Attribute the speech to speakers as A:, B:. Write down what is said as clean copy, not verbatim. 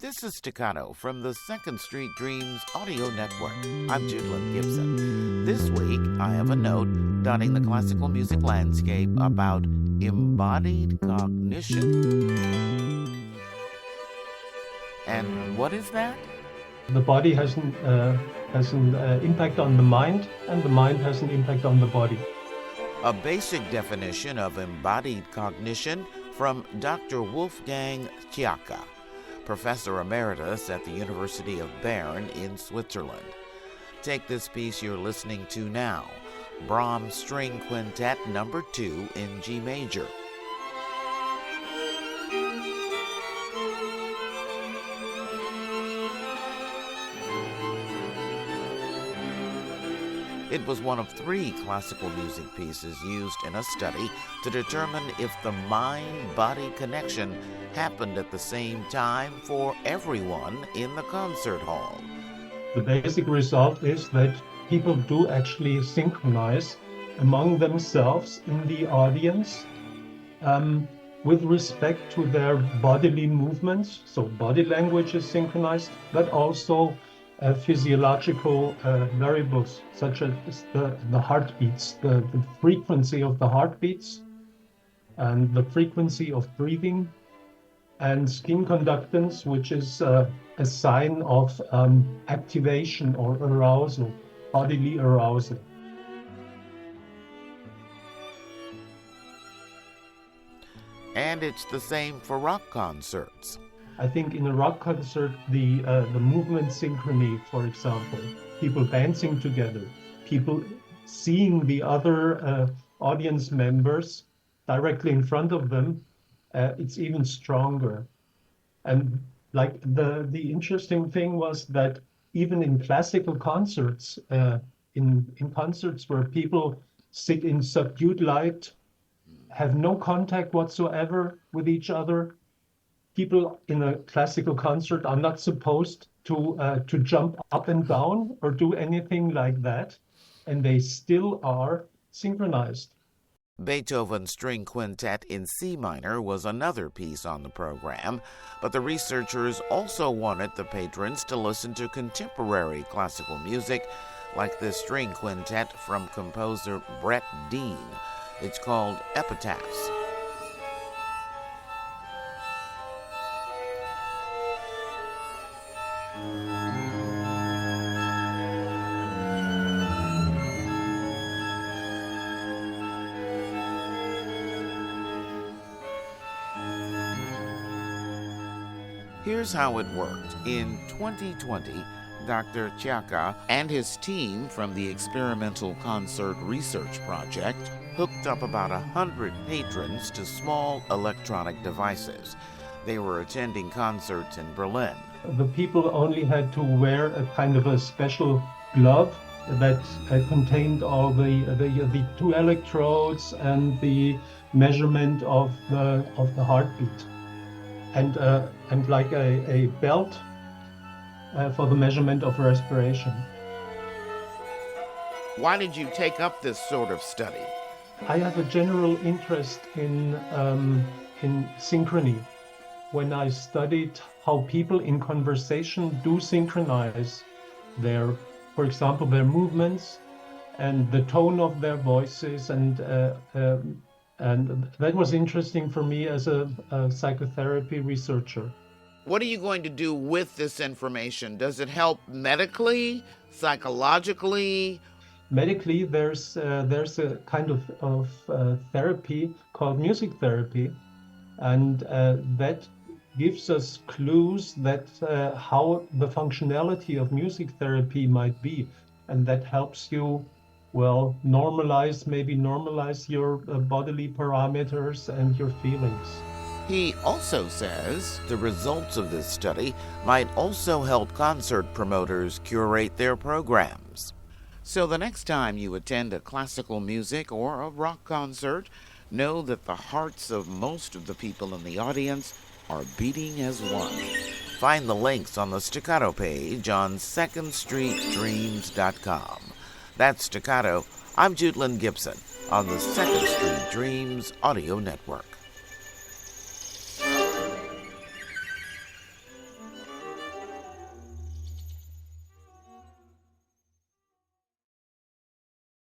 A: This is Staccato from the Second Street Dreams Audio Network. I'm Judelin Gibson. This week, I have a note dotting the classical music landscape about embodied cognition. And what is that?
B: The body has an impact on the mind, and the mind has an impact on the body.
A: A basic definition of embodied cognition from Dr. Wolfgang Staccato, Professor Emeritus at the University of Bern in Switzerland. Take this piece you're listening to now, Brahms String Quintet No. 2 in G major. It was one of 3 classical music pieces used in a study to determine if the mind-body connection happened at the same time for everyone in the concert hall.
B: The basic result is that people do actually synchronize among themselves in the audience with respect to their bodily movements. So body language is synchronized, but also physiological variables such as the heartbeats, the frequency of the heartbeats and the frequency of breathing, and skin conductance, which is a sign of activation or arousal, bodily arousal.
A: And it's the same for rock concerts.
B: I think in a rock concert, the movement synchrony, for example, people dancing together, people seeing the other audience members directly in front of them, it's even stronger. And like the interesting thing was that even in classical concerts, in concerts where people sit in subdued light, have no contact whatsoever with each other, people in a classical concert are not supposed to jump up and down or do anything like that, and they still are synchronized.
A: Beethoven's String Quintet in C minor was another piece on the program, but the researchers also wanted the patrons to listen to contemporary classical music, like this string quintet from composer Brett Dean. It's called Epitaphs. Here's how it worked. In 2020, Dr. Staccato and his team from the Experimental Concert Research Project hooked up about 100 patrons to small electronic devices. They were attending concerts in Berlin.
B: The people only had to wear a kind of a special glove that contained all the 2 electrodes and the measurement of the heartbeat, and like a belt for the measurement of respiration.
A: Why did you take up this sort of study?
B: I have a general interest in synchrony. When I studied how people in conversation do synchronize for example, their movements and the tone of their voices, and that was interesting for me as a psychotherapy researcher.
A: What are you going to do with this information? Does it help medically, psychologically?
B: Medically, there's a kind of therapy called music therapy, and that gives us clues that how the functionality of music therapy might be, and that helps you, well, normalize your bodily parameters and your feelings.
A: He also says the results of this study might also help concert promoters curate their programs. So the next time you attend a classical music or a rock concert, know that the hearts of most of the people in the audience are beating as one. Find the links on the Staccato page on secondstreetdreams.com. That's Staccato. I'm Judelin Gibson on the Second Street Dreams Audio Network.